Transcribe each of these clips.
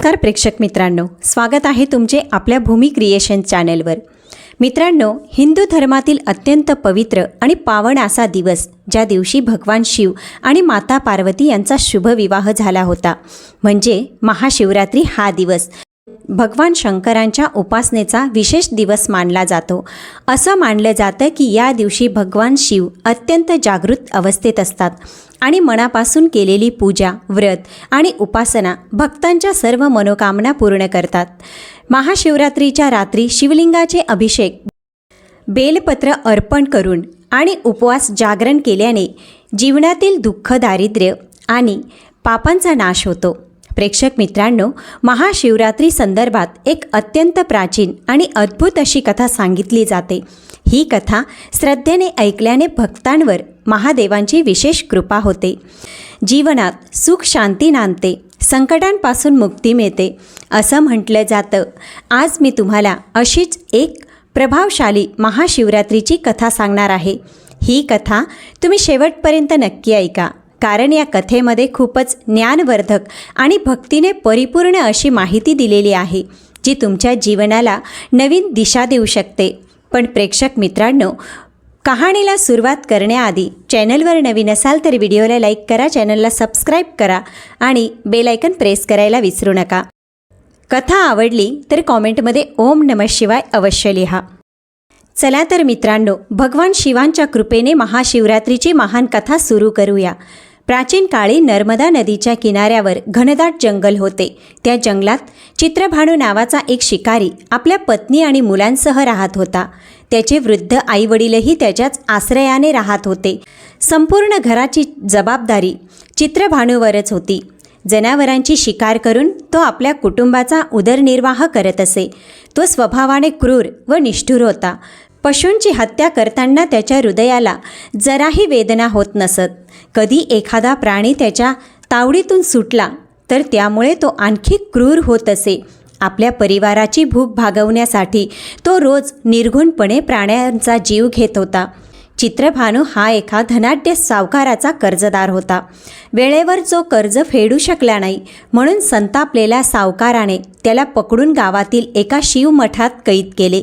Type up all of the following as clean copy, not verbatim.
नमस्कार प्रेक्षक मित्रांनो, स्वागत आहे तुमचे आपल्या भूमी क्रिएशन चॅनलवर। मित्रांनो, हिंदू धर्मातील अत्यंत पवित्र आणि पावन असा दिवस, ज्या दिवशी भगवान शिव आणि माता पार्वती यांचा शुभ विवाह झाला होता, म्हणजे महाशिवरात्री हा दिवस भगवान शंकरांच्या उपासनेचा विशेष दिवस मानला जातो। असं मानलं जातं की या दिवशी भगवान शिव अत्यंत जागृत अवस्थेत असतात आणि मनापासून केलेली पूजा, व्रत आणि उपासना भक्तांच्या सर्व मनोकामना पूर्ण करतात। महाशिवरात्रीच्या रात्री शिवलिंगाचे अभिषेक, बेलपत्र अर्पण करून आणि उपवास जागरण केल्याने जीवनातील दुःख, दारिद्र्य आणि पापांचा नाश होतो। प्रेक्षक मित्रांनो, महाशिवरात्री संदर्भात एक अत्यंत प्राचीन आणि अद्भुत अशी कथा सांगितली जाते। ही कथा श्रद्धेने ऐकल्याने भक्तांवर महादेवांची विशेष कृपा होते, जीवनात सुख शांती नांदते, संकटांपासून मुक्ती मिळते असं म्हटलं जातं। आज मी तुम्हाला अशीच एक प्रभावशाली महाशिवरात्रीची कथा सांगणार आहे। ही कथा तुम्ही शेवटपर्यंत नक्की ऐका, कारण या कथेमध्ये खूपच ज्ञानवर्धक आणि भक्तीने परिपूर्ण अशी माहिती दिलेली आहे, जी तुमच्या जीवनाला नवीन दिशा देऊ शकते। पण प्रेक्षक मित्रांनो, कहाणीला सुरुवात करण्याआधी चॅनलवर नवीन असाल तर व्हिडिओला लाईक करा, चॅनलला सबस्क्राईब करा आणि बेल आयकन प्रेस करायला विसरू नका। कथा आवडली तर कॉमेंटमध्ये ओम नमः शिवाय अवश्य लिहा। चला तर मित्रांनो, भगवान शिवांच्या कृपेने महाशिवरात्रीची महान कथा सुरू करूया। प्राचीन काळी नर्मदा नदीच्या किनाऱ्यावर घनदाट जंगल होते। त्या जंगलात चित्रभानू नावाचा एक शिकारी आपल्या पत्नी आणि मुलांसह राहत होता। त्याचे वृद्ध आईवडीलही त्याच्याच आश्रयाने राहत होते। संपूर्ण घराची जबाबदारी चित्रभानूवरच होती। जनावरांची शिकार करून तो आपल्या कुटुंबाचा उदरनिर्वाह करत असे। तो स्वभावाने क्रूर व निष्ठुर होता। पशूंची हत्या करताना त्याच्या हृदयाला जराही वेदना होत नसत। कधी एखादा प्राणी त्याच्या तावडीतून सुटला तर त्यामुळे तो आणखी क्रूर होत असे। आपल्या परिवाराची भूक भागवण्यासाठी तो रोज निर्घुणपणे प्राण्यांचा जीव घेत होता। चित्रभानू हा एका धनाढ्य सावकाराचा कर्जदार होता। वेळेवर जो कर्ज फेडू शकला नाही, म्हणून संतापलेल्या सावकाराने त्याला पकडून गावातील एका शिवमठात कैद केले।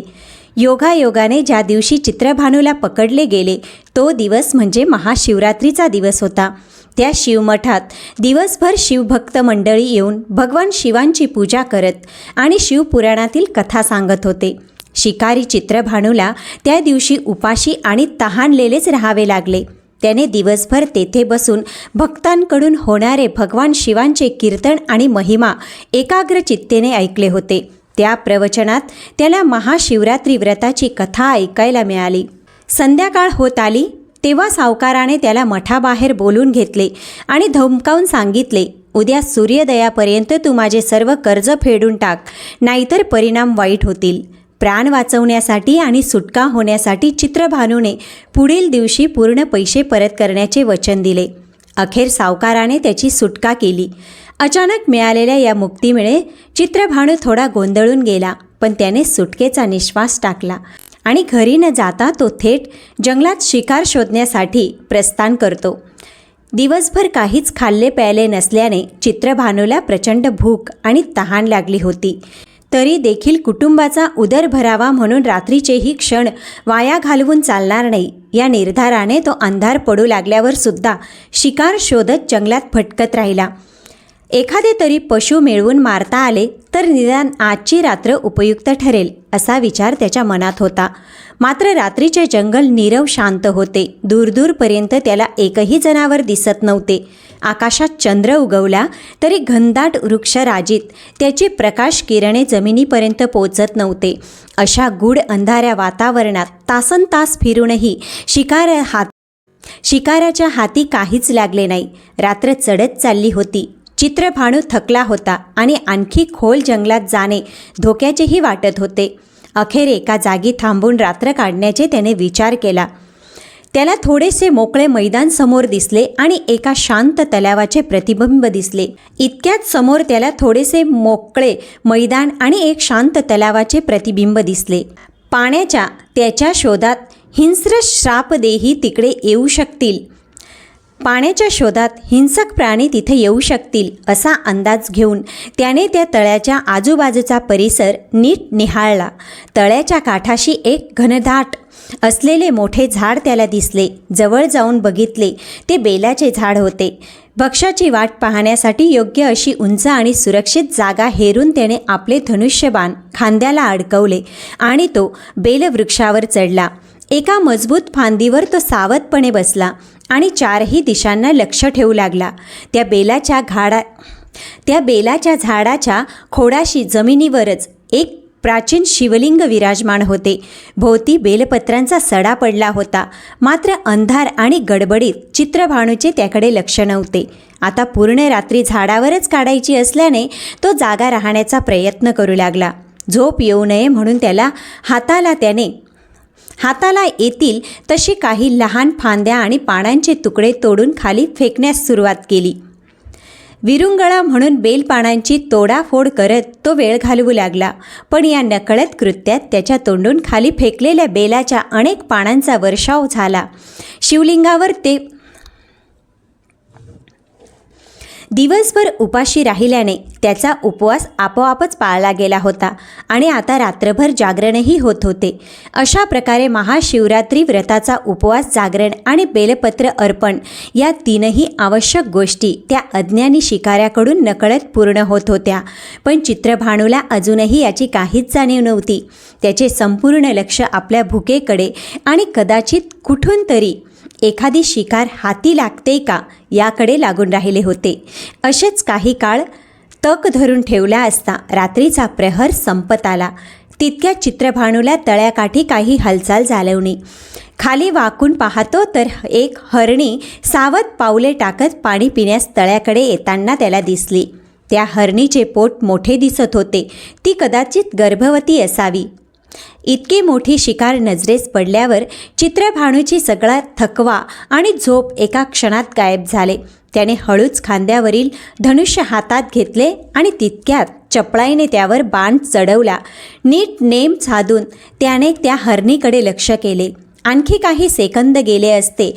योगायोगाने ज्या दिवशी चित्रभानूला पकडले गेले तो दिवस म्हणजे महाशिवरात्रीचा दिवस होता। त्या शिवमठात दिवसभर शिवभक्त मंडळी येऊन भगवान शिवांची पूजा करत आणि शिवपुराणातील कथा सांगत होते। शिकारी चित्रभानूला त्या दिवशी उपाशी आणि तहानलेलेच राहावे लागले। त्याने दिवसभर तेथे बसून भक्तांकडून होणारे भगवान शिवांचे कीर्तन आणि महिमा एकाग्र चित्तेने ऐकले होते। त्या प्रवचनात त्याला महाशिवरात्री व्रताची कथा ऐकायला मिळाली। संध्याकाळ होत आली तेव्हा सावकाराने त्याला मठाबाहेर बोलून घेतले आणि धमकावून सांगितले, उद्या सूर्योदयापर्यंत तू माझे सर्व कर्ज फेडून टाक, नाहीतर परिणाम वाईट होतील। प्राण वाचवण्यासाठी आणि सुटका होण्यासाठी चित्रभानूने पुढील दिवशी पूर्ण पैसे परत करण्याचे वचन दिले। अखेर सावकाराने त्याची सुटका केली। अचानक मिळालेल्या या मुक्तीमुळे चित्रभानू थोडा गोंधळून गेला, पण त्याने सुटकेचा निश्वास टाकला आणि घरी न जाता तो थेट जंगलात शिकार शोधण्यासाठी प्रस्थान करतो। दिवसभर काहीच खाल्ले प्यायले नसल्याने चित्रभानूला प्रचंड भूक आणि तहान लागली होती। तरी देखील कुटुंबाचा उदर भरावा म्हणून रात्रीचेही क्षण वाया घालवून चालणार नाही या निर्धाराने तो अंधार पडू लागल्यावर सुद्धा शिकार शोधत जंगलात भटकत राहिला। एखादे तरी पशु मिळवून मारता आले तर निदान आजची रात्र उपयुक्त ठरेल असा विचार त्याच्या मनात होता। मात्र रात्रीचे जंगल नीरव शांत होते। दूरदूरपर्यंत त्याला एकही जनावर दिसत नव्हते। आकाशात चंद्र उगवला तरी घनदाट वृक्षराजीत त्याची प्रकाश किरणे जमिनीपर्यंत पोचत नव्हते। अशा गूढ अंधाऱ्या वातावरणात तासनतास फिरूनही शिकाराच्या हाती काहीच लागले नाही। रात्र चढत चालली होती। चित्रभानू थकला होता आणि आणखी खोल जंगलात जाणे धोक्याचेही वाटत होते। अखेर एका जागी थांबून रात्र काढण्याचे त्याने विचार केला। त्याला थोडेसे मोकळे मैदान समोर दिसले आणि एका शांत तलावाचे प्रतिबिंब दिसले। इतक्यात समोर त्याला थोडेसे मोकळे मैदान आणि एक शांत तलावाचे प्रतिबिंब दिसले। पाण्याच्या त्याच्या शोधात हिंस्र श्रापदेही तिकडे येऊ शकतील। पाण्याच्या शोधात हिंसक प्राणी तिथे येऊ शकतील असा अंदाज घेऊन त्याने त्या तळ्याच्या आजूबाजूचा परिसर नीट निहाळला. तळ्याच्या काठाशी एक घनदाट असलेले मोठे झाड त्याला दिसले. जवळ जाऊन बघितले, ते बेलाचे झाड होते. भक्ष्याची वाट पाहण्यासाठी योग्य अशी उंच आणि सुरक्षित जागा हेरून त्याने आपले धनुष्यबाण खांद्याला अडकवले आणि तो बेलवृक्षावर चढला. एका मजबूत फांदीवर तो सावधपणे बसला आणि चारही दिशांना लक्ष ठेवू लागला. त्या बेलाच्या झाडाच्या खोडाशी जमिनीवरच एक प्राचीन शिवलिंग विराजमान होते. भोवती बेलपत्रांचा सडा पडला होता. मात्र अंधार आणि गडबडीत चित्रभानूचे त्याकडे लक्ष नव्हते. आता पूर्ण रात्री झाडावरच काढायची असल्याने तो जागा राहण्याचा प्रयत्न करू लागला. झोप येऊ नये म्हणून हाताला येतील तशी काही लहान फांद्या आणि पानांचे तुकडे तोडून खाली फेकण्यास सुरुवात केली. विरुंगळा म्हणून बेलपानांची तोडाफोड करत तो वेळ घालवू लागला. पण या नकळत कृत्यात त्याच्या तोंडून खाली फेकलेल्या बेलाच्या अनेक पानांचा वर्षाव झाला. शिवलिंगावर ते दिवसभर उपाशी राहिल्याने त्याचा उपवास आपोआपच पाळला गेला होता आणि आता रात्रभर जागरणही होत होते. अशा प्रकारे महाशिवरात्री व्रताचा उपवास, जागरण आणि बेलपत्र अर्पण या तीनही आवश्यक गोष्टी त्या अज्ञानी शिकाऱ्याकडून नकळत पूर्ण होत होत्या. पण चित्रभानूला अजूनही याची काहीच जाणीव नव्हती. त्याचे संपूर्ण लक्ष आपल्या भुकेकडे आणि कदाचित कुठून तरी एखादी शिकार हाती लागते का याकडे लागून राहिले होते. असेच काही काळ तक धरून ठेवला असता रात्रीचा प्रहर संपत आला. तितक्या चित्रभानूला तळ्याकाठी काही हालचाल जाणवली. खाली वाकून पाहतो तर एक हरणी सावध पावले टाकत पाणी पिण्यास तळ्याकडे येताना त्याला दिसली. त्या हरणीचे पोट मोठे दिसत होते. ती कदाचित गर्भवती असावी. इतकी मोठी शिकार नजरेस पडल्यावर चित्रभानूची सगळा थकवा आणि झोप एका क्षणात गायब झाले. त्याने हळूच खांद्यावरील धनुष्य हातात घेतले आणि तितक्यात चपळाईने त्यावर बाण चढवला. नीट नेम साधून त्याने त्या हरणीकडे लक्ष केले. आणखी काही सेकंद गेले असते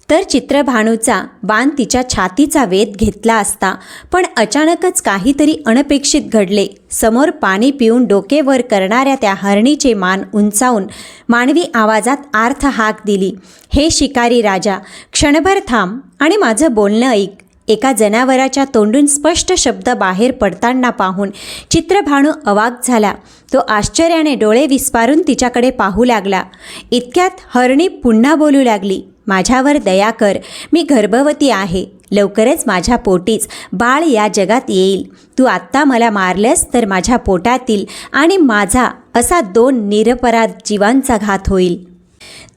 तर चित्रभानूचा बाण तिच्या छातीचा वेध घेतला असता. पण अचानकच काहीतरी अनपेक्षित घडले. समोर पाणी पिऊन डोके वर करणाऱ्या त्या हरणीचे मान उंचावून मानवी आवाजात आर्थ हाक दिली, हे शिकारी राजा, क्षणभर थांब आणि माझं बोलणं ऐक. एका जनावराच्या तोंडून स्पष्ट शब्द बाहेर पडताना पाहून चित्रभानू अवाक झाला. तो आश्चर्याने डोळे विस्फारून तिच्याकडे पाहू लागला. इतक्यात हरणी पुन्हा बोलू लागली, माझ्यावर दया कर, मी गर्भवती आहे. लवकरच माझ्या पोटीच बाळ या जगात येईल. तू आत्ता मला मारलंस तर माझ्या पोटातील आणि माझा असा 2 निरपराध जीवांचा घात होईल.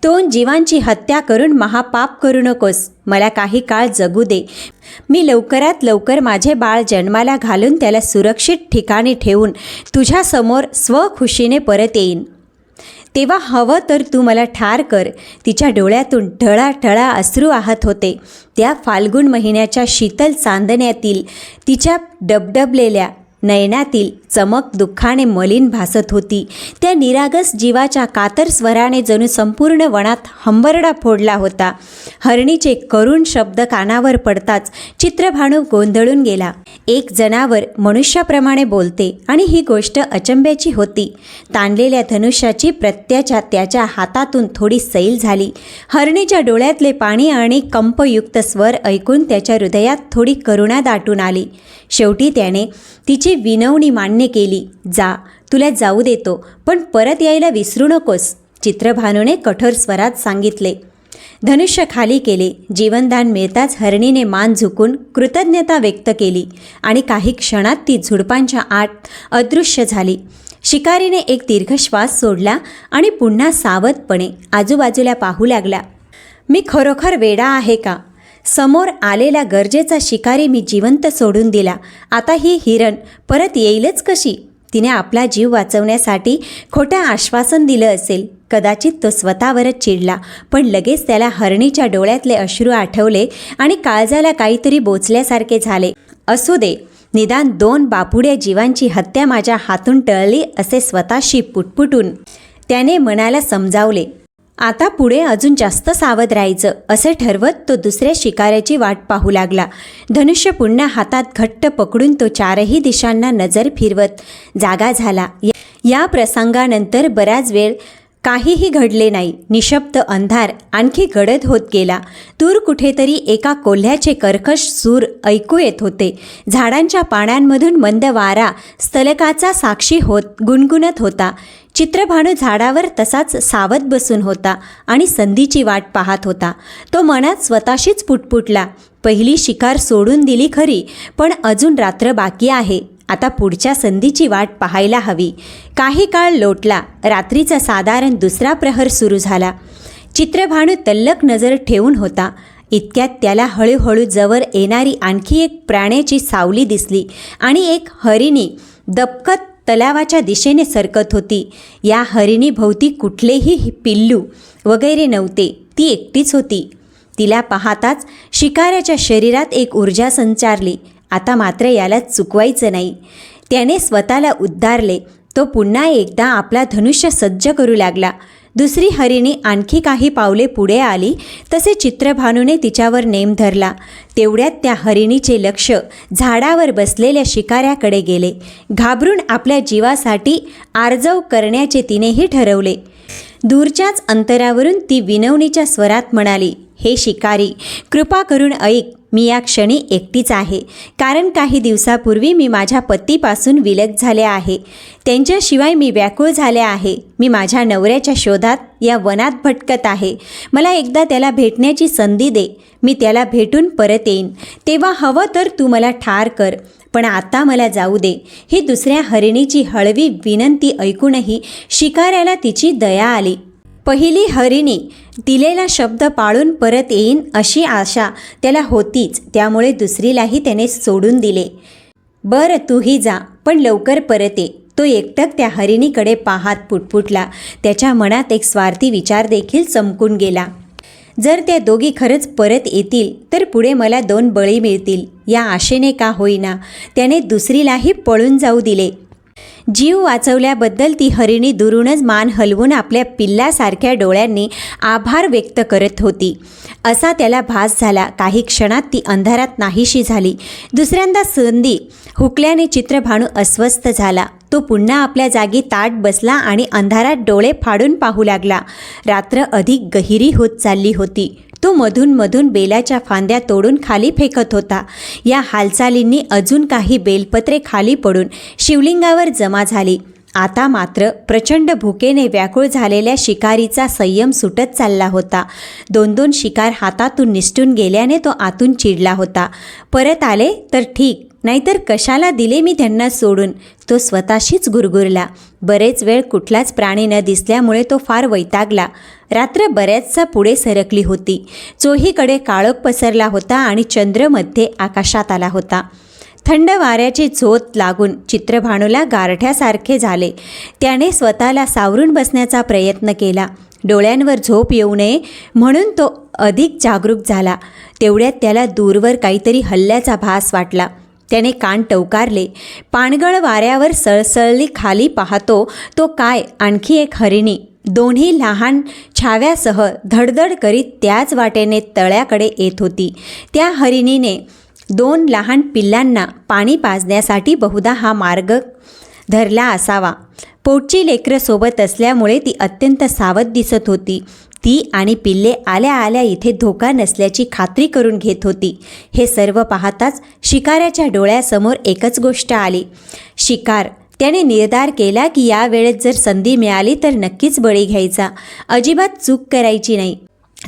2 जीवांची हत्या करून महापाप करू नकोस. मला काही काळ जगू दे. मी लवकरात लवकर माझे बाळ जन्माला घालून त्याला सुरक्षित ठिकाणी ठेवून तुझ्यासमोर स्वखुशीने परत येईन. तेव्हा हवं तर तू मला ठार कर. तिच्या डोळ्यातून ढळाढळा अश्रू वाहत होते. त्या फाल्गुन महिन्याच्या शीतल चांदण्यातील तिच्या डबडबलेल्या नयनातील चमक दुःखाने मलिन भासत होती. त्या निरागस जीवाच्या कातर स्वराने जणू संपूर्ण वनात हंबरडा फोडला होता. हरणीचे करुण शब्द कानावर पडताच चित्रभानू गोंधळून गेला. एक जनावर मनुष्याप्रमाणे बोलते आणि ही गोष्ट अचंब्याची होती. ताणलेल्या धनुष्याची प्रत्यच्या त्याच्या हातातून थोडी सैल झाली. हरणीच्या डोळ्यातले पाणी आणि कंपयुक्त स्वर ऐकून त्याच्या हृदयात थोडी करुणा दाटून आली. शेवटी त्याने तिची विनवणी मान्य केली. जा, तुला जाऊ देतो, पण परत यायला विसरू नकोस, चित्रभानूने कठोर स्वरात सांगितले. धनुष्य खाली केले. जीवनदान मिळताच हरणीने मान झुकून कृतज्ञता व्यक्त केली आणि काही क्षणात ती झुडपांच्या आत अदृश्य झाली. शिकारीने एक दीर्घ श्वास सोडला आणि पुन्हा सावधपणे आजूबाजूला पाहू लागला. मी खरोखर वेडा आहे का? समोर आलेला गरजेचा शिकारी मी जिवंत सोडून दिला. आता ही हिरण परत येईलच कशी? तिने आपला जीव वाचवण्यासाठी खोटं आश्वासन दिलं असेल. कदाचित तो स्वतःवरच चिडला. पण लगेच त्याला हरणीच्या डोळ्यातले अश्रू आठवले आणि काळजाला काहीतरी बोचल्यासारखे झाले. असू दे, निदान 2 बापुड्या जीवांची हत्या माझ्या हातून टळली असे स्वतःशी पुटपुटून त्याने मनाला समजावले. आता पुढे अजून जास्त सावध राहायचं असं ठरवत तो दुसऱ्या शिकाऱ्याची वाट पाहू लागला. धनुष्य पुन्हा हातात घट्ट पकडून तो चारही दिशांना नजर फिरवत जागा झाला. या प्रसंगानंतर बराच वेळ काहीही घडले नाही. निशब्द अंधार आणखी गडद होत गेला. दूर कुठेतरी एका कोल्ह्याचे कर्कश सूर ऐकू येत होते. झाडांच्या पाण्यांमधून मंद वारा स्थलकाचा साक्षी होत गुणगुणत होता. चित्रभानू झाडावर तसाच सावध बसून होता आणि संधीची वाट पाहत होता. तो मनात स्वतःशीच पुटपुटला, पहिली शिकार सोडून दिली खरी, पण अजून रात्र बाकी आहे. आता पुढच्या संधीची वाट पाहायला हवी. काही काळ लोटला. रात्रीचा साधारण दुसरा प्रहर सुरू झाला. चित्रभानू तल्लख नजर ठेवून होता. इतक्यात त्याला हळूहळू जवळ येणारी आणखी एक प्राण्याची सावली दिसली आणि एक हरिणी दबकत तलावाच्या दिशेने सरकत होती. या हरिणीभोवती कुठलेही पिल्लू वगैरे नव्हते. ती एकटीच होती. तिला पाहताच शिकाऱ्याच्या शरीरात एक ऊर्जा संचारली. आता मात्र याला चुकवायचं नाही. त्याने स्वतःला उद्गारले. तो पुन्हा एकदा आपला धनुष्य सज्ज करू लागला. दुसरी हरिणी आणखी काही पावले पुढे आली तसे चित्रभानूने तिच्यावर नेम धरला. तेवढ्यात त्या हरिणीचे लक्ष झाडावर बसलेल्या शिकाऱ्याकडे गेले. घाबरून आपल्या जीवासाठी आर्जव करण्याचे तिनेही ठरवले. दूरच्याच अंतरावरून ती विनवणीच्या स्वरात म्हणाली, हे शिकारी, कृपा करून ऐक. मी या क्षणी एकटीच आहे, कारण काही दिवसापूर्वी मी माझ्या पतीपासून विलग झाले आहे. त्यांच्याशिवाय मी व्याकुळ झाले आहे. मी माझ्या नवऱ्याच्या शोधात या वनात भटकत आहे. मला एकदा त्याला भेटण्याची संधी दे. मी त्याला भेटून परत येईन. तेव्हा हवं तर तू मला ठार कर, पण आता मला जाऊ दे. ही दुसऱ्या हरिणीची हळवी विनंती ऐकूनही शिकाऱ्याला तिची दया आली. पहिली हरिणी दिलेला शब्द पाळून परत येईन अशी आशा त्याला होतीच. त्यामुळे दुसरीलाही त्याने सोडून दिले. बरं, तूही जा, पण लवकर परत ये. तो एकटक त्या हरिणीकडे पाहत पुटपुटला. त्याच्या मनात एक स्वार्थी विचार देखील चमकून गेला. जर त्या दोघी खरंच परत येतील तर पुढे मला 2 बळी मिळतील. या आशेने का होईना त्याने दुसरीलाही पळून जाऊ दिले. जीव वाचवल्याबद्दल ती हरिणी दुरूनच मान हलवून आपल्या पिल्लासारख्या डोळ्यांनी आभार व्यक्त करत होती असा त्याला भास झाला. काही क्षणात ती अंधारात नाहीशी झाली. दुसऱ्यांदा संधी हुकल्याने चित्रभानू अस्वस्थ झाला. तो पुन्हा आपल्या जागी ताठ बसला आणि अंधारात डोळे फाडून पाहू लागला. रात्र अधिक गहिरी होत चालली होती. तो मधून बेलाच्या फांद्या तोडून खाली फेकत होता. या हालचालींनी अजून काही बेलपत्रे खाली पडून शिवलिंगावर जमा झाली. आता मात्र प्रचंड भुकेने व्याकुळ झालेल्या शिकारीचा संयम सुटत चालला होता. 2-2 शिकार हातातून निसटून गेल्याने तो आतून चिडला होता. परत आले तर ठीक, नाहीतर कशाला दिले मी त्यांना सोडून, तो स्वतःशीच गुरगुरला. बरेच वेळ कुठलाच प्राणी न दिसल्यामुळे तो फार वैतागला. रात्र बऱ्याचसा पुढे सरकली होती. चोहीकडे काळोख पसरला होता आणि चंद्र मध्ये आकाशात आला होता. थंड वाऱ्याची झोत लागून चित्रभानूला गारठ्यासारखे झाले. त्याने स्वतःला सावरून बसण्याचा प्रयत्न केला. डोळ्यांवर झोप येऊ नये म्हणून तो अधिक जागरूक झाला. तेवढ्यात त्याला दूरवर काहीतरी हल्ल्याचा भास वाटला. त्याने कान टवकारले. पाणगळ वाऱ्यावर सळसळली खाली पाहतो तो काय, आणखी एक हरिणी. दोन्ही लहान छाव्यासह धडधड करीत त्याच वाटेने तळ्याकडे येत होती. त्या हरिणीने 2 लहान पिल्लांना पाणी पाजण्यासाठी बहुधा हा मार्ग धरला असावा. पोटची लेकरं सोबत असल्यामुळे ती अत्यंत सावध दिसत होती. ती आणि पिल्ले आल्या आल्या इथे धोका नसल्याची खात्री करून घेत होती. हे सर्व पाहताच शिकाऱ्याच्या डोळ्यासमोर एकच गोष्ट आली, शिकार. त्याने निर्धार केला की या वेळेत जर संधी मिळाली तर नक्कीच बळी घ्यायचा. अजिबात चूक करायची नाही.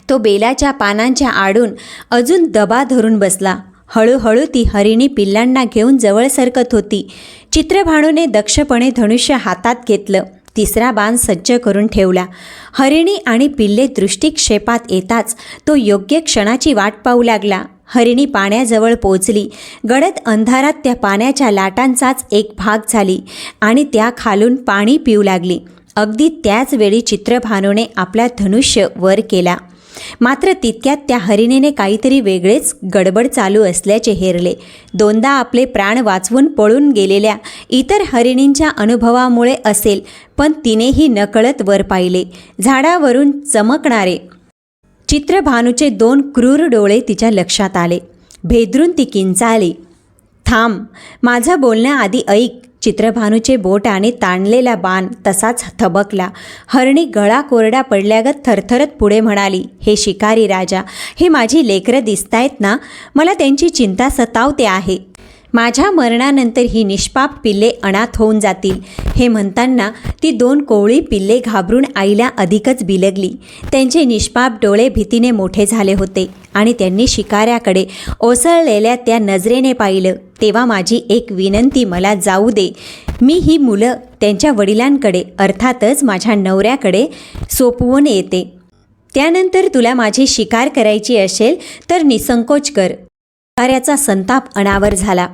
तो बेलाच्या पानांच्या आडून अजून दबा धरून बसला. हळूहळू ती हरिणी पिल्लांना घेऊन जवळ सरकत होती. चित्रभानूने दक्षपणे धनुष्य हातात घेतलं. तिसरा बाण सज्ज करून ठेवला. हरिणी आणि पिल्ले दृष्टिक्षेपात येताच तो योग्य क्षणाची वाट पाहू लागला. हरिणी पाण्याजवळ पोचली. गडद अंधारात त्या पाण्याच्या लाटांचाच एक भाग झाली आणि त्या खालून पाणी पिऊ लागली. अगदी त्याच वेळी चित्रभानूने आपला धनुष्य वर केला. मात्र तितक्यात त्या हरिणीने काहीतरी वेगळेच गडबड चालू असल्याचे हेरले. दोनदा आपले प्राण वाचवून पळून गेलेल्या इतर हरिणींच्या अनुभवामुळे असेल, पण तिनेही नकळत वर पाहिले. झाडावरून चमकणारे चित्रभानूचे 2 क्रूर डोळे तिच्या लक्षात आले. भेदरून ती किंचाळली, थांब, माझं बोलणं आधी ऐक. चित्रभानूचे बोट आणि ताणलेला बाण तसाच थबकला. हरणी गळा कोरडा पडल्यागत थरथरत पुढे म्हणाली, हे शिकारी राजा, हे माझी लेकरं दिसतायत ना, मला त्यांची चिंता सतावते आहे. माझ्या मरणानंतर ही निष्पाप पिल्ले अनाथ होऊन जातील. हे म्हणताना ती 2 कोवळी पिल्ले घाबरून आईला अधिकच बिलगली. त्यांचे निष्पाप डोळे भीतीने मोठे झाले होते आणि त्यांनी शिकाऱ्याकडे ओसळलेल्या त्या नजरेने पाहिलं. तेव्हा माझी एक विनंती मला जाऊ दे. मी ही मुलं त्यांच्या वडिलांकडे अर्थातच माझ्या नवऱ्याकडे सोपवून येते. त्यानंतर तुला माझी शिकार करायची असेल तर निसंकोच कर. शिकाऱ्याचा संताप अनावर झाला.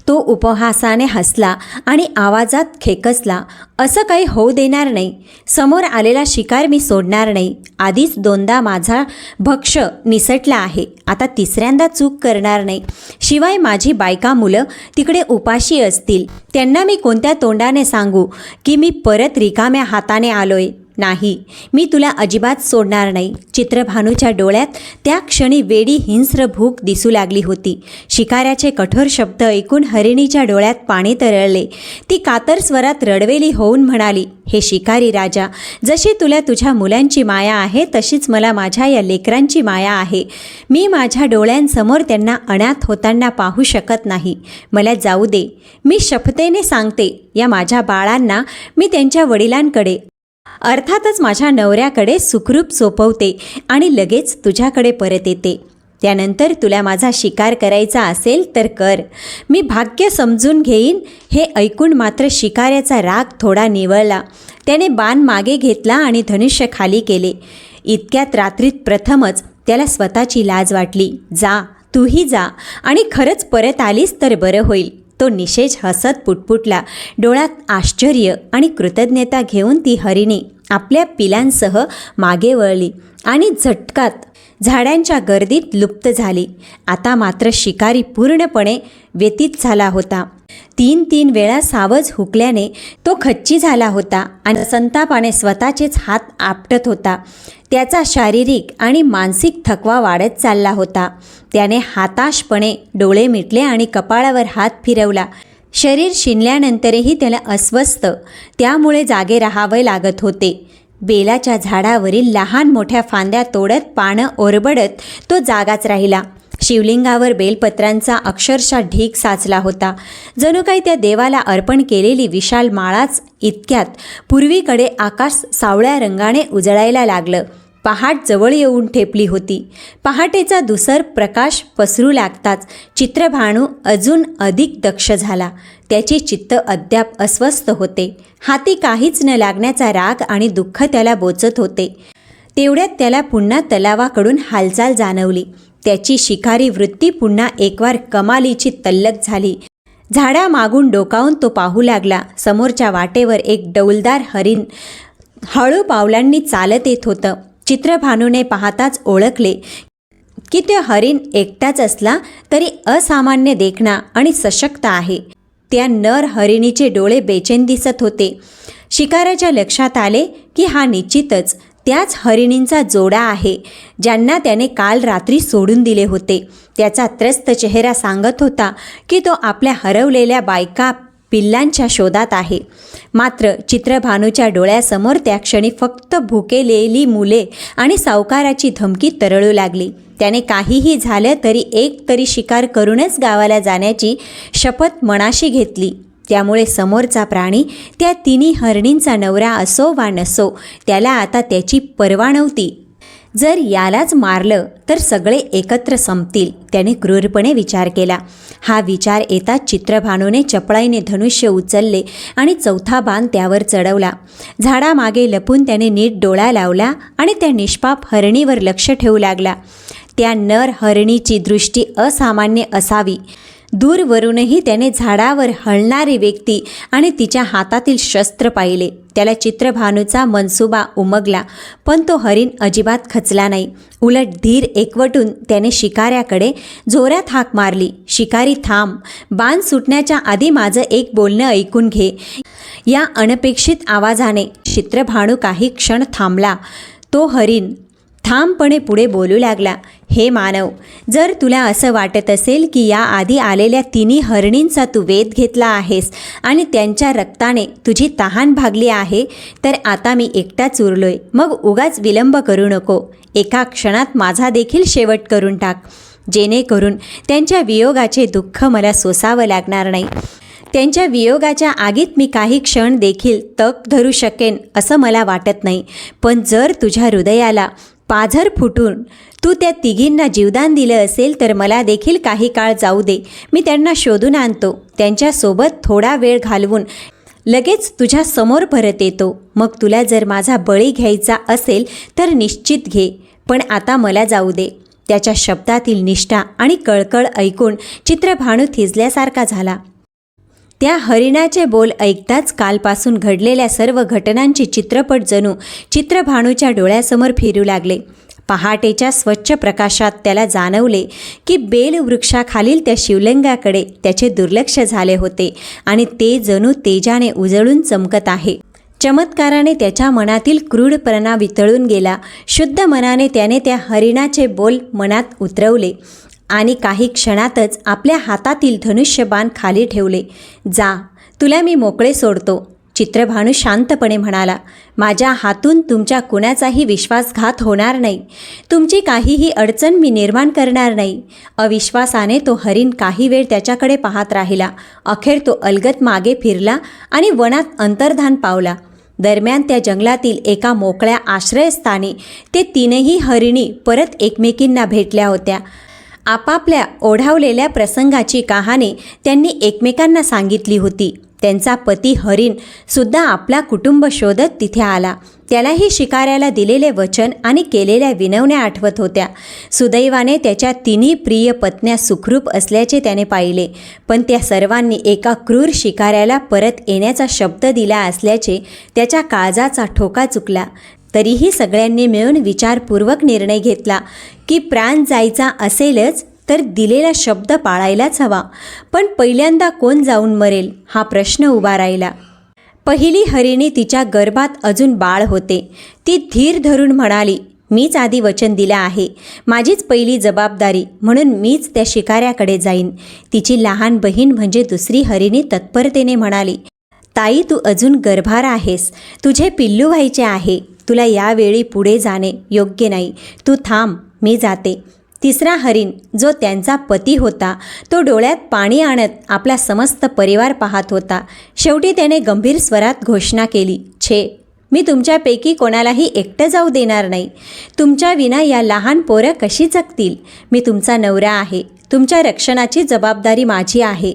तो उपहासाने हसला आणि आवाजात खेकसला, असं काही होऊ देणार नाही. समोर आलेला शिकार मी सोडणार नाही. आधीच 2दा माझा भक्ष निसटला आहे, आता 3ऱ्यांदा चूक करणार नाही. शिवाय माझी बायका मुलं तिकडे उपाशी असतील. त्यांना मी कोणत्या तोंडाने सांगू की मी परत रिकाम्या हाताने आलोय? नाही, मी तुला अजिबात सोडणार नाही. चित्रभानूच्या डोळ्यात त्या क्षणी वेडी हिंस्र भूक दिसू लागली होती. शिकाऱ्याचे कठोर शब्द ऐकून हरिणीच्या डोळ्यात पाणी तरळले. ती कातर स्वरात रडवेली होऊन म्हणाली, हे शिकारी राजा, जशी तुला तुझ्या मुलांची माया आहे तशीच मला माझ्या या लेकरांची माया आहे. मी माझ्या डोळ्यांसमोर त्यांना अनाथ होताना पाहू शकत नाही. मला जाऊ दे. मी शपथेने सांगते, या माझ्या बाळांना मी त्यांच्या वडिलांकडे अर्थातच माझ्या नवऱ्याकडे सुखरूप सोपवते आणि लगेच तुझ्याकडे परत येते. त्यानंतर तुला माझा शिकार करायचा असेल तर कर. मी भाग्य समजून घेईन. हे ऐकून मात्र शिकाऱ्याचा राग थोडा निवळला. त्याने बाण मागे घेतला आणि धनुष्य खाली केले. इतक्यात रात्रीत प्रथमच त्याला स्वतःची लाज वाटली. जा, तूही जा आणि खरंच परत आलीस तर बरं होईल. तो निषेध हसत पुटपुटला. डोळ्यात आश्चर्य आणि कृतज्ञता घेऊन ती हरिणी आपल्या पिलांसह मागे वळली आणि झटकात झाडांच्या गर्दीत लुप्त झाली. आता मात्र शिकारी पूर्णपणे व्यतीत झाला होता. 3 वेळा सावज हुकल्याने तो खच्ची झाला होता आणि संतापाने स्वतःचेच हात आपटत होता. त्याचा शारीरिक आणि मानसिक थकवा वाढत चालला होता. त्याने हताशपणे डोळे मिटले आणि कपाळावर हात फिरवला. शरीर शिनल्यानंतरही त्याला अस्वस्थ, त्यामुळे जागे राहावे लागत होते. बेलाच्या झाडावरील लहान मोठ्या फांद्या तोडत पानं ओरबडत तो जागाच राहिला. शिवलिंगावर बेलपत्रांचा अक्षरशः ढीग साचला होता. जणू काही त्या देवाला अर्पण केलेली विशाल माळाच. इतक्यात पूर्वीकडे आकाश सावळ्या रंगाने उजळायला लागलं. पहाट जवळ येऊन ठेपली होती. पहाटेचा धुसर प्रकाश पसरू लागताच चित्रभानू अजून अधिक दक्ष झाला. त्याचे चित्त अद्याप अस्वस्थ होते. हाती काहीच न लागण्याचा राग आणि दुःख त्याला बोचत होते. तेवढ्यात त्याला पुन्हा तलावाकडून हालचाल जाणवली. त्याची शिकारी वृत्ती पुन्हा एकवार कमालीची तल्लख झाली. झाडामागून डोकावून तो पाहू लागला. समोरच्या वाटेवर एक डौलदार हरिण हळू पावलांनी चालत येत होतं. चित्रभानूने पाहताच ओळखले की ते हरिण एकटाच असला तरी असामान्य देखणा आणि सशक्त आहे. त्या नर हरिणीचे डोळे बेचैन दिसत होते. शिकाऱ्याच्या लक्षात आले की हा निश्चितच त्याच हरिणींचा जोडा आहे ज्यांना त्याने काल रात्री सोडून दिले होते. त्याचा त्रस्त चेहरा सांगत होता की तो आपल्या हरवलेल्या बायका पिल्लांच्या शोधात आहे. मात्र चित्रभानूच्या डोळ्यासमोर त्या क्षणी फक्त भुकेलेली मुले आणि सावकाराची धमकी तरळू लागली. त्याने काहीही झालं तरी एक तरी शिकार करूनच गावाला जाण्याची शपथ मनाशी घेतली. त्यामुळे समोरचा प्राणी त्या 3 हरिणींचा नवरा असो वा नसो, त्याला आता त्याची पर्वा नव्हती. जर यालाच मारलं तर सगळे एकत्र संपतील, त्याने क्रूरपणे विचार केला. हा विचार येताच चित्रभानूने चपळाईने धनुष्य उचलले आणि 4था बाण त्यावर चढवला. झाडामागे लपून त्याने नीट डोळा लावला आणि त्या निष्पाप हरणीवर लक्ष ठेवू लागला. त्या नर हरणीची दृष्टी असामान्य असावी. दूरवरूनही त्याने झाडावर हलणारी व्यक्ती आणि तिच्या हातातील शस्त्र पाहिले. त्याला चित्रभानूचा मनसुबा उमगला, पण तो हरीण अजिबात खचला नाही. उलट धीर एकवटून त्याने शिकाऱ्याकडे जोरात हाक मारली, शिकारी थांब, बाण सुटण्याच्या आधी माझं एक बोलणं ऐकून घे. या अनपेक्षित आवाजाने चित्रभानू काही क्षण थांबला. तो हरीण ठामपणे पुढे बोलू लागला, हे मानव, जर तुला असं वाटत असेल की या आधी आलेल्या तिन्ही हरणींचा तू वेध घेतला आहेस आणि त्यांच्या रक्ताने तुझी तहान भागली आहे, तर आता मी एकटाच उरलोय. मग उगाच विलंब करू नको. एका क्षणात माझा देखील शेवट करून टाक, जेणेकरून त्यांच्या वियोगाचे दुःख मला सोसावं लागणार नाही. त्यांच्या वियोगाच्या आगीत मी काही क्षण देखील तग धरू शकेन असं मला वाटत नाही. पण जर तुझ्या हृदयाला पाझर फुटून तू त्या तिघींना जीवदान दिलं असेल तर मला देखील काही काळ जाऊ दे. मी त्यांना शोधून आणतो, त्यांच्यासोबत थोडा वेळ घालवून लगेच तुझ्या समोर परत येतो. मग तुला जर माझा बळी घ्यायचा असेल तर निश्चित घे, पण आता मला जाऊ दे. त्याच्या शब्दातील निष्ठा आणि कळकळ ऐकून चित्रभानू थिजल्यासारखा झाला. त्या हरिणाचे बोल ऐकताच कालपासून घडलेल्या सर्व घटनांचे चित्रपट जणू चित्रभानूच्या डोळ्यासमोर फिरू लागले. पहाटेच्या स्वच्छ प्रकाशात त्याला जाणवले की बेलवृक्षाखालील त्या शिवलिंगाकडे त्याचे दुर्लक्ष झाले होते आणि ते जणू तेजाने उजळून चमकत आहे. चमत्काराने त्याच्या मनातील क्रूरपणा वितळून गेला. शुद्ध मनाने त्याने त्या हरिणाचे बोल मनात उतरवले आणि काही क्षणातच आपल्या हातातील धनुष्यबाण खाली ठेवले. जा, तुला मी मोकळे सोडतो. चित्रभानू शांतपणे म्हणाला, माझ्या हातून तुमच्या कुणाचाही विश्वासघात होणार नाही. तुमची काहीही अडचण मी निर्माण करणार नाही. अविश्वासाने तो हरीण काही वेळ त्याच्याकडे पाहत राहिला. अखेर तो अलगद मागे फिरला आणि वनात अंतर्धान पावला. दरम्यान त्या जंगलातील एका मोकळ्या आश्रयस्थानी ते तीनही हरिणी परत एकमेकींना भेटल्या होत्या. आपापल्या ओढावलेल्या प्रसंगाची कहाणी त्यांनी एकमेकांना सांगितली होती. त्यांचा पती हरीण सुद्धा आपला कुटुंब शोधत तिथे आला. त्यालाही शिकाऱ्याला दिलेले वचन आणि केलेल्या विनवण्या आठवत होत्या. सुदैवाने त्याच्या तिन्ही प्रिय पत्न्या सुखरूप असल्याचे त्याने पाहिले, पण त्या सर्वांनी एका क्रूर शिकाऱ्याला परत येण्याचा शब्द दिला असल्याचे त्याच्या काळजाचा ठोका चुकला. तरीही सगळ्यांनी मिळून विचारपूर्वक निर्णय घेतला की प्राण जायचा असेलच तर दिलेला शब्द पाळायलाच हवा. पण पहिल्यांदा कोण जाऊन मरेल हा प्रश्न उभा राहिला. पहिली हरिणी तिच्या गर्भात अजून बाळ होते. ती धीर धरून म्हणाली, मीच आधी वचन दिलं आहे. माझीच पहिली जबाबदारी म्हणून मीच त्या शिकाऱ्याकडे जाईन. तिची लहान बहीण म्हणजे दुसरी हरिणी तत्परतेने म्हणाली, ताई, तू अजून गर्भार आहेस. तुझे पिल्लू व्हायचे आहे. तुला यावेळी पुढे जाणे योग्य नाही. तू थांब, मी जाते. तिसरा हरीण, जो त्यांचा पती होता, तो डोळ्यात पाणी आणत आपला समस्त परिवार पाहत होता. शेवटी त्याने गंभीर स्वरात घोषणा केली, छे, मी तुमच्यापैकी कोणालाही एकटं जाऊ देणार नाही. तुमच्या विना या लहान पोरं कशी जगतील? मी तुमचा नवरा आहे. तुमच्या रक्षणाची जबाबदारी माझी आहे.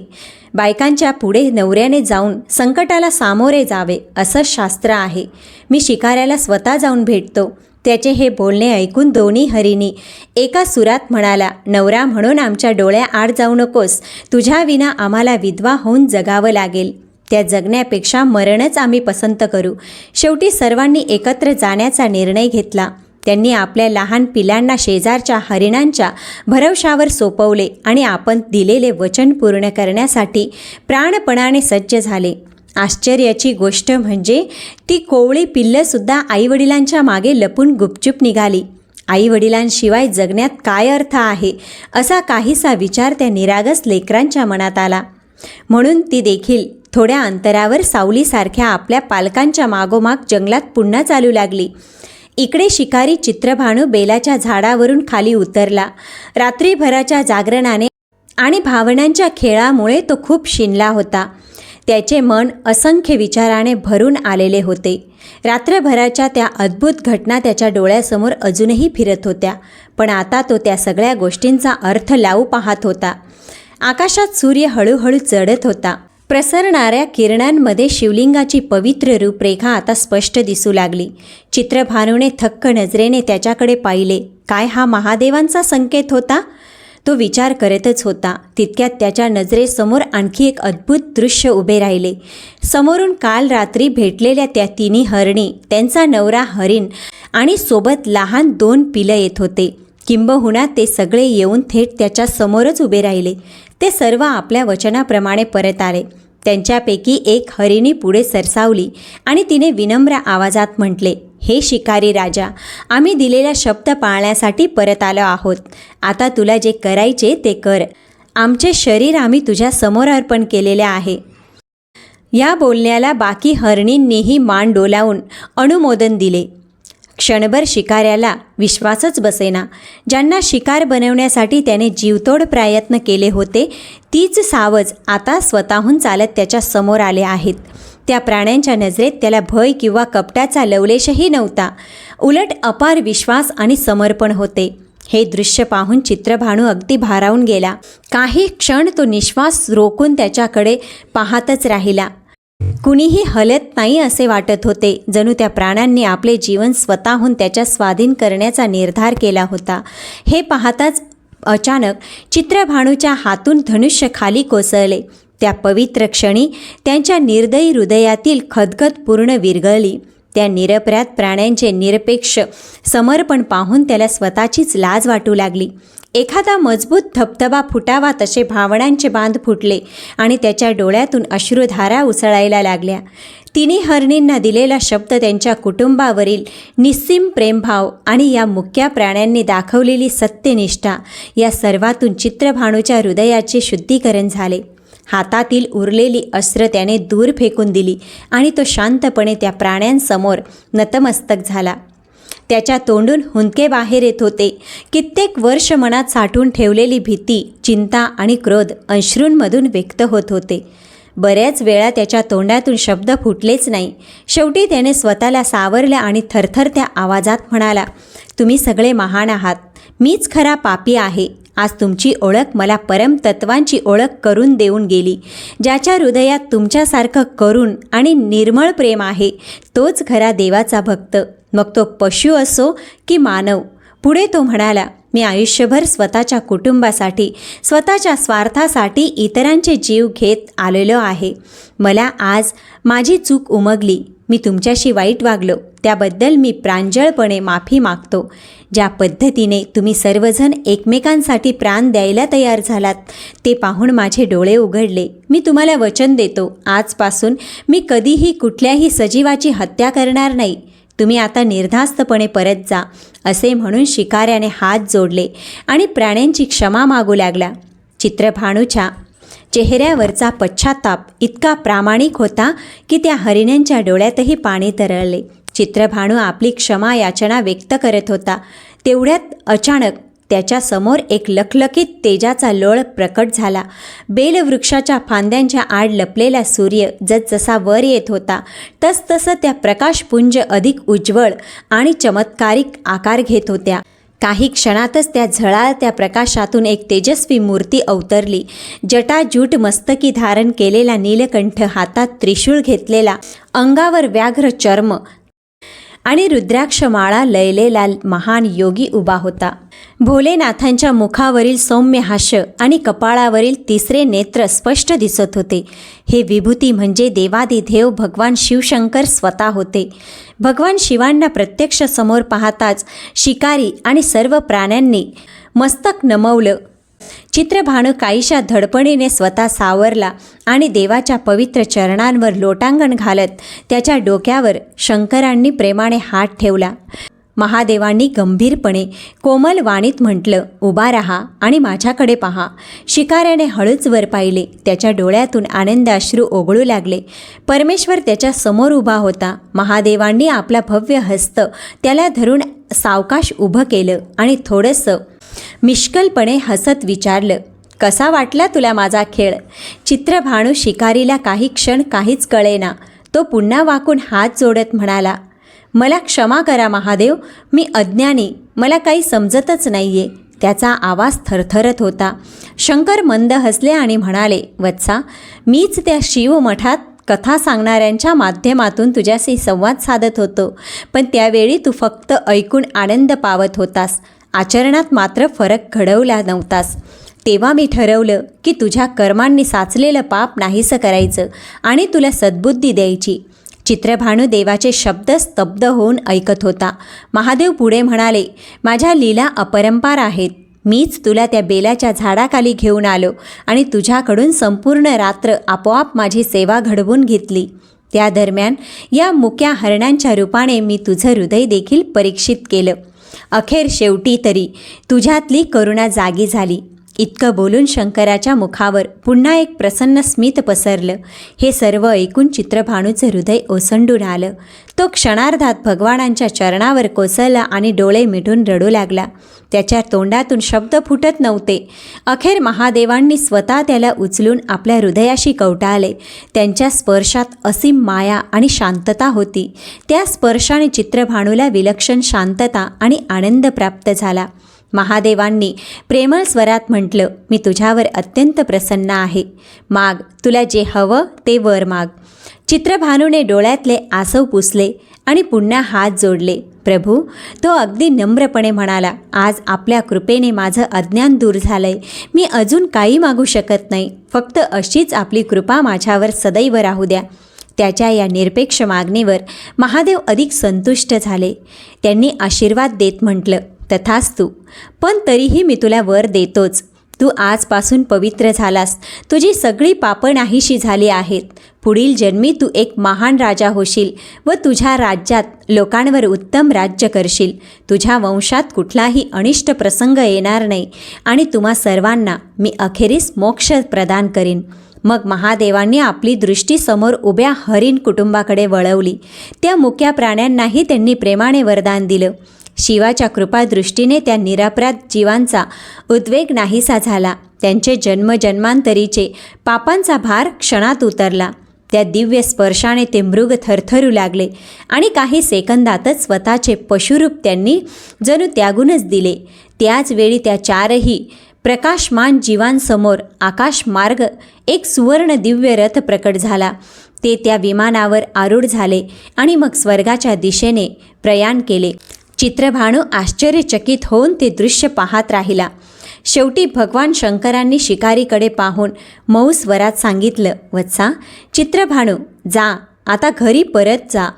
बायकांच्या पुढे नवऱ्याने जाऊन संकटाला सामोरे जावे असं शास्त्र आहे. मी शिकाऱ्याला स्वतः जाऊन भेटतो. त्याचे हे बोलणे ऐकून दोन्ही हरिणी एका सुरात म्हणाला, नवरा म्हणून आमच्या डोळ्याआड जाऊ नकोस. तुझ्या विना आम्हाला विधवा होऊन जगावं लागेल. त्या जगण्यापेक्षा मरणच आम्ही पसंत करू. शेवटी सर्वांनी एकत्र जाण्याचा निर्णय घेतला. त्यांनी आपल्या लहान पिलांना शेजारच्या हरिणांच्या भरवशावर सोपवले आणि आपण दिलेले वचन पूर्ण करण्यासाठी प्राणपणाने सज्ज झाले. आश्चर्याची गोष्ट म्हणजे ती कोवळी पिल्लंसुद्धा आईवडिलांच्या मागे लपून गुपचूप निघाली. आईवडिलांशिवाय जगण्यात काय अर्थ आहे असा काहीसा विचार त्या निरागस लेकरांच्या मनात आला. म्हणून ती देखील थोड्या अंतरावर सावलीसारख्या आपल्या पालकांच्या मागोमाग जंगलात पुन्हा चालू लागली. इकडे शिकारी चित्रभानू बेलाच्या झाडावरून खाली उतरला. रात्रीभराच्या जागरणाने आणि भावनांच्या खेळामुळे तो खूप शिनला होता. त्याचे मन असंख्य विचाराने भरून आलेले होते. रात्रभराच्या त्या अद्भुत घटना त्याच्या डोळ्यासमोर अजूनही फिरत होत्या, पण आता तो त्या सगळ्या गोष्टींचा अर्थ लावू पाहत होता. आकाशात सूर्य हळूहळू चढत होता. प्रसरणाऱ्या किरणांमध्ये शिवलिंगाची पवित्र रूपरेखा आता स्पष्ट दिसू लागली. चित्रभानूने थक्क नजरेने त्याच्याकडे पाहिले. काय हा महादेवांचा संकेत होता? तो विचार करतच होता. तितक्यात त्याच्या नजरेसमोर आणखी एक अद्भुत दृश्य उभे राहिले. समोरून काल रात्री भेटलेल्या त्या तिन्ही हरणी, त्यांचा नवरा हरिण आणि सोबत लहान 2 पिलं येत होते. किंबहुना ते सगळे येऊन थेट त्याच्या समोरच उभे राहिले. ते सर्व आपल्या वचनाप्रमाणे परत आले. त्यांच्यापैकी एक हरिणी पुढे सरसावली आणि तिने विनम्र आवाजात म्हटले, हे शिकारी राजा, आम्ही दिलेला शब्द पाळण्यासाठी परत आलो आहोत. आता तुला जे करायचे ते कर. आमचे शरीर आम्ही तुझ्या समोर अर्पण केलेले आहे. या बोलण्याला बाकी हरणींनीही मान डोलावून अनुमोदन दिले. क्षणभर शिकाऱ्याला विश्वासच बसेना. ज्यांना शिकार बनवण्यासाठी त्याने जीवतोड प्रयत्न केले होते, तीच सावज आता स्वतःहून चालत त्याच्या समोर आले आहेत. त्या प्राण्यांच्या नजरेत त्याला भय किंवा कपटाचा लवलेशही नव्हता. उलट अपार विश्वास आणि समर्पण होते. हे दृश्य पाहून चित्रभानू अगदी भारावून गेला. काही क्षण तो निश्वास रोखून त्याच्याकडे पाहतच राहिला. कुणीही हलत नाही असे वाटत होते. जणू त्या प्राण्यांनी आपले जीवन स्वतःहून त्याच्या स्वाधीन करण्याचा निर्धार केला होता. हे पाहताच अचानक चित्रभानूच्या हातून धनुष्य खाली कोसळले. त्या पवित्र क्षणी त्यांच्या निर्दयी हृदयातील खदखद पूर्ण विरघळली. त्या निरपराध प्राण्यांचे निरपेक्ष समर्पण पाहून त्याला स्वतःचीच लाज वाटू लागली. एखादा मजबूत धबधबा फुटावा तसे भावनांचे बांध फुटले आणि त्याच्या डोळ्यातून अश्रुधारा उसळायला लागल्या. तिन्ही हरणींना दिलेला शब्द, त्यांच्या कुटुंबावरील निस्सीम प्रेमभाव आणि या मुक्या प्राण्यांनी दाखवलेली सत्यनिष्ठा, या सर्वातून चित्रभानूच्या हृदयाचे शुद्धीकरण झाले. हातातील उरलेली अस्त्र त्याने दूर फेकून दिली आणि तो शांतपणे त्या प्राण्यांसमोर नतमस्तक झाला. त्याच्या तोंडून हुंदके बाहेर येत होते. कित्येक वर्ष मनात साठवून ठेवलेली भीती, चिंता आणि क्रोध अश्रूंमधून व्यक्त होत होते. बऱ्याच वेळा त्याच्या तोंडातून शब्द फुटलेच नाही. शेवटी त्याने स्वतःला सावरलं आणि थरथरत्या आवाजात म्हणाला, तुम्ही सगळे महान आहात. मीच खरा पापी आहे. आज तुमची ओळख मला परमतत्वांची ओळख करून देऊन गेली. ज्याच्या हृदयात तुमच्यासारखं करुण आणि निर्मळ प्रेम आहे, तोच खरा देवाचा भक्त, मग तो पशु असो की मानव. पुढे तो म्हणाला, मी आयुष्यभर स्वतःच्या कुटुंबासाठी, स्वतःच्या स्वार्थासाठी इतरांचे जीव घेत आलेलो आहे. मला आज माझी चूक उमगली. मी तुमच्याशी वाईट वागलो, त्याबद्दल मी प्रांजळपणे माफी मागतो. ज्या पद्धतीने तुम्ही सर्वजण एकमेकांसाठी प्राण द्यायला तयार झालात, ते पाहून माझे डोळे उघडले. मी तुम्हाला वचन देतो, आजपासून मी कधीही कुठल्याही सजीवाची हत्या करणार नाही. तुम्ही आता निर्धास्तपणे परत जा. असे म्हणून शिकाऱ्याने हात जोडले आणि प्राण्यांची क्षमा मागू लागला. चित्रभानूच्या चेहऱ्यावरचा पश्चाताप इतका प्रामाणिक होता की त्या हरिणांच्या डोळ्यातही पाणी तरळले. चित्रभानू आपली क्षमा याचना व्यक्त करत होता. तेवढ्यात अचानक त्याच्यासमोर एक लखलखीत तेजाचा लोळ प्रकट झाला. बेलवृक्षाच्या फांद्यांच्या आड लपलेला सूर्य जसजसा वर येत होता, तसतसं त्या प्रकाशपुंज अधिक उज्ज्वळ आणि चमत्कारिक आकार घेत होत्या. काही क्षणातच त्या झळाळत्या प्रकाशातून एक तेजस्वी मूर्ती अवतरली. जटाजूट मस्तकी धारण केलेला नीलकंठ, हातात त्रिशूळ घेतलेला, अंगावर व्याघ्र चर्म आणि रुद्राक्षमाळा लयलेला महान योगी उभा होता. भोलेनाथांच्या मुखावरील सौम्य हास्य आणि कपाळावरील तिसरे नेत्र स्पष्ट दिसत होते. हे विभूती म्हणजे देवादिदेव भगवान शिवशंकर स्वतः होते. भगवान शिवांना प्रत्यक्ष समोर पाहताच शिकारी आणि सर्व प्राण्यांनी मस्तक नमवलं. चित्रभानू काहीशा धडपडीने स्वतः सावरला आणि देवाच्या पवित्र चरणांवर लोटांगण घालत त्याच्या डोक्यावर शंकरांनी प्रेमाने हात ठेवला. महादेवांनी गंभीरपणे कोमल वाणीत म्हटलं, उभा राहा आणि माझ्याकडे पहा. शिकाऱ्याने हळूच वर पाहिले. त्याच्या डोळ्यातून आनंद अश्रू ओघळू लागले. परमेश्वर त्याच्या समोर उभा होता. महादेवांनी आपला भव्य हस्त त्याला धरून सावकाश उभं केलं आणि थोडंसं मिश्कलपणे हसत विचारलं, कसा वाटला तुला माझा खेळ? चित्रभानू शिकारीला काही क्षण काहीच कळेना. तो पुन्हा वाकून हात जोडत म्हणाला, मला क्षमा करा महादेव, मी अज्ञानी, मला काही समजतच नाहीये. त्याचा आवाज थरथरत होता. शंकर मंद हसले आणि म्हणाले, वत्सा, मीच त्या शिवमठात कथा सांगणाऱ्यांच्या माध्यमातून तुझ्याशी संवाद साधत होतो, पण त्यावेळी तू फक्त ऐकून आनंद पावत होतास. आचरणात मात्र फरक घडवला नव्हतास. तेव्हा मी ठरवलं की तुझ्या कर्मांनी साचलेलं पाप नाहीसं करायचं आणि तुला सद्बुद्धी द्यायची. चित्रभानू देवाचे शब्द स्तब्ध होऊन ऐकत होता. महादेव पुढे म्हणाले, माझ्या लीला अपरंपार आहेत. मीच तुला त्या बेलाच्या झाडाखाली घेऊन आलो आणि तुझ्याकडून संपूर्ण रात्र आपोआप माझी सेवा घडवून घेतली. त्या दरम्यान या मुक्या हरणांच्या रूपाने मी तुझं हृदय देखील परीक्षित केलं. अखेर शेवटी तरी तुझ्यातली करुणा जागी झाली. इतकं बोलून शंकराच्या मुखावर पुन्हा एक प्रसन्न स्मित पसरलं. हे सर्व ऐकून चित्रभानूचं हृदय ओसंडून आलं. तो क्षणार्धात भगवानांच्या चरणावर कोसळला आणि डोळे मिटून रडू लागला. त्याच्या तोंडातून शब्द फुटत नव्हते. अखेर महादेवांनी स्वतः त्याला उचलून आपल्या हृदयाशी कवटाळले. त्यांच्या स्पर्शात असीम माया आणि शांतता होती. त्या स्पर्शाने चित्रभानूला विलक्षण शांतता आणि आनंद प्राप्त झाला. महादेवांनी प्रेमळ स्वरात म्हटलं, मी तुझ्यावर अत्यंत प्रसन्न आहे. माग, तुला जे हवं ते वर माग. चित्रभानूने डोळ्यातले आसव पुसले आणि पुन्हा हात जोडले. प्रभू, तो अगदी नम्रपणे म्हणाला, आज आपल्या कृपेने माझं अज्ञान दूर झालंय. मी अजून काही मागू शकत नाही. फक्त अशीच आपली कृपा माझ्यावर सदैव राहू द्या. त्याच्या या निरपेक्ष मागणीवर महादेव अधिक संतुष्ट झाले. त्यांनी आशीर्वाद देत म्हटलं, तथास्तु. पण तरीही मी तुला वर देतोच. तू आजपासून पवित्र झालास. तुझी सगळी पापं नाहीशी झाली आहेत. पुढील जन्मी तू एक महान राजा होशील व तुझ्या राज्यात लोकांवर उत्तम राज्य करशील. तुझ्या वंशात कुठलाही अनिष्ट प्रसंग येणार नाही आणि तुम्हा सर्वांना मी अखेरीस मोक्ष प्रदान करीन. मग महादेवांनी आपली दृष्टी समोर उभ्या हरिण कुटुंबाकडे वळवली. त्या मुक्या प्राण्यांनाही त्यांनी प्रेमाने वरदान दिलं. शिवाच्या कृपादृष्टीने त्या निरपराध जीवांचा उद्वेग नाहीसा झाला. त्यांचे जन्मजन्मांतरीचे पापांचा भार क्षणात उतरला. त्या दिव्य स्पर्शाने ते मृग थरथरू लागले आणि काही सेकंदातच स्वतःचे पशुरूप त्यांनी जणू त्यागूनच दिले. त्याच वेळी त्या चारही प्रकाशमान जीवांसमोर आकाशमार्ग एक सुवर्ण दिव्य रथ प्रकट झाला. ते त्या विमानावर आरूढ झाले आणि मग स्वर्गाच्या दिशेने प्रयाण केले. चित्रभानू आश्चर्यचकित होऊन ते दृश्य पाहत राहिला. शेवटी भगवान शंकरांनी शिकारीकडे पाहून मऊ स्वरात सांगितलं, वत्सा, चित्रभानू, जा, आता घरी परत जा.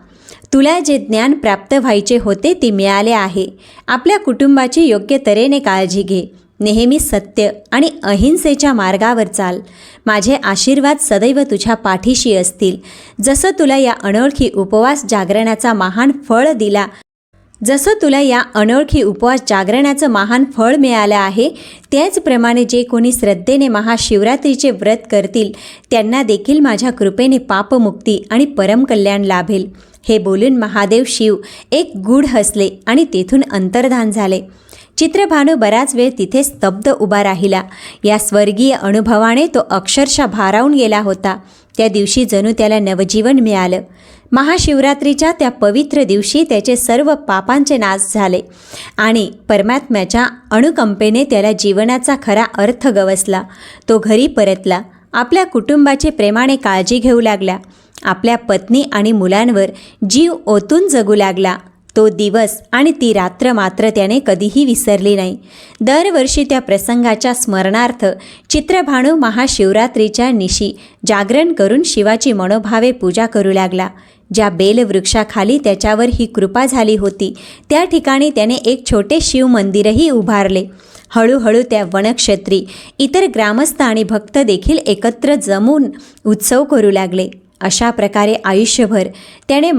तुला जे ज्ञान प्राप्त व्हायचे होते ते मिळाले आहे. आपल्या कुटुंबाची योग्य तऱ्हेने काळजी घे. नेहमी सत्य आणि अहिंसेच्या मार्गावर चाल. माझे आशीर्वाद सदैव तुझ्या पाठीशी असतील. जसं तुला या अनोळखी उपवास जागरणाचा महान फळ मिळालं आहे, त्याचप्रमाणे जे कोणी श्रद्धेने महाशिवरात्रीचे व्रत करतील त्यांना देखील माझ्या कृपेने पापमुक्ती आणि परमकल्याण लाभेल. हे बोलून महादेव शिव एक गूढ हसले आणि तेथून अंतर्धान झाले. चित्रभानू बराच वेळ तिथे स्तब्ध उभा राहिला. या स्वर्गीय अनुभवाने तो अक्षरशः भारावून गेला होता. त्या दिवशी जणू त्याला नवजीवन मिळालं. महाशिवरात्रीच्या त्या पवित्र दिवशी त्याचे सर्व पापांचे नाश झाले आणि परमात्म्याच्या अनुकंपेने त्याला जीवनाचा खरा अर्थ गवसला. तो घरी परतला. आपल्या कुटुंबाची प्रेमाने काळजी घेऊ लागला. आपल्या पत्नी आणि मुलांवर जीव ओतून जगू लागला. तो दिवस आणि ती रात्र मात्र त्याने कधीही विसरली नाही. दरवर्षी त्या प्रसंगाच्या स्मरणार्थ चित्रभानू महाशिवरात्रीच्या निशी जागरण करून शिवाची मनोभावे पूजा करू लागला. ज्या बेलवृक्षाखाली त्याच्यावर ही कृपा झाली होती त्या ठिकाणी त्याने एक छोटे शिव मंदिरही उभारले. हळूहळू त्या वनक्षेत्री इतर ग्रामस्थ आणि भक्त देखील एकत्र जमून उत्सव करू लागले. अशा प्रकारे आयुष्यभर त्याने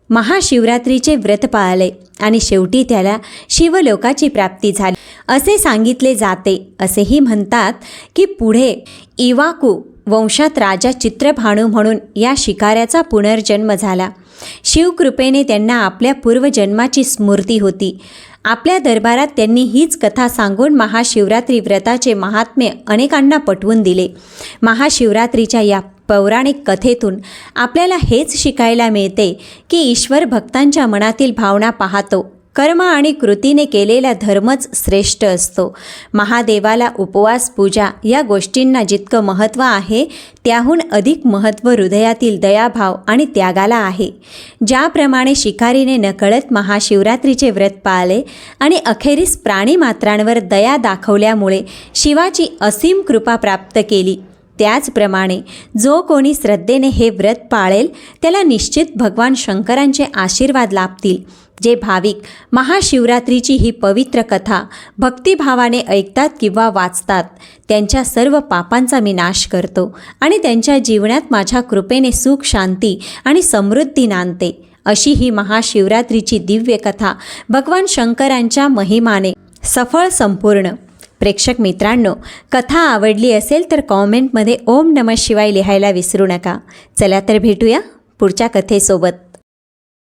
महाशिवरात्रीचे व्रत पाळले आणि शेवटी त्याला शिवलोकाची प्राप्ती झाली असे सांगितले जाते. असेही म्हणतात की पुढे इवाकू वंशात राजा चित्रभानू म्हणून या शिकाऱ्याचा पुनर्जन्म झाला. शिवकृपेने त्यांना आपल्या पूर्वजन्माची स्मृती होती. आपल्या दरबारात त्यांनी हीच कथा सांगून महाशिवरात्री व्रताचे महात्म्य अनेकांना पटवून दिले. महाशिवरात्रीच्या या पौराणिक कथेतून आपल्याला हेच शिकायला मिळते की ईश्वर भक्तांच्या मनातील भावना पाहतो कर्म आणि कृतीने केलेला धर्मच श्रेष्ठ असतो. महादेवाला उपवास, पूजा या गोष्टींना जितकं महत्त्व आहे त्याहून अधिक महत्त्व हृदयातील दयाभाव आणि त्यागाला आहे. ज्याप्रमाणे शिकारीने नकळत महाशिवरात्रीचे व्रत पाळले आणि अखेरीस प्राणीमात्रांवर दया दाखवल्यामुळे शिवाची असीम कृपा प्राप्त केली, त्याचप्रमाणे जो कोणी श्रद्धेने हे व्रत पाळेल त्याला निश्चित भगवान शंकरांचे आशीर्वाद लाभतील. जे भाविक महाशिवरात्रीची ही पवित्र कथा भक्तिभावाने ऐकतात किंवा वाचतात त्यांच्या सर्व पापांचा मी नाश करतो आणि त्यांच्या जीवनात माझ्या कृपेने सुख, शांती आणि समृद्धी नांदते. अशी ही महाशिवरात्रीची दिव्य कथा भगवान शंकरांच्या महिमाने सफळ संपूर्ण. प्रेक्षक मित्रांनो, कथा आवडली असेल तर कॉमेंटमध्ये ओम नमः शिवाय लिहायला विसरू नका. चला तर भेटूया पुढच्या कथेसोबत.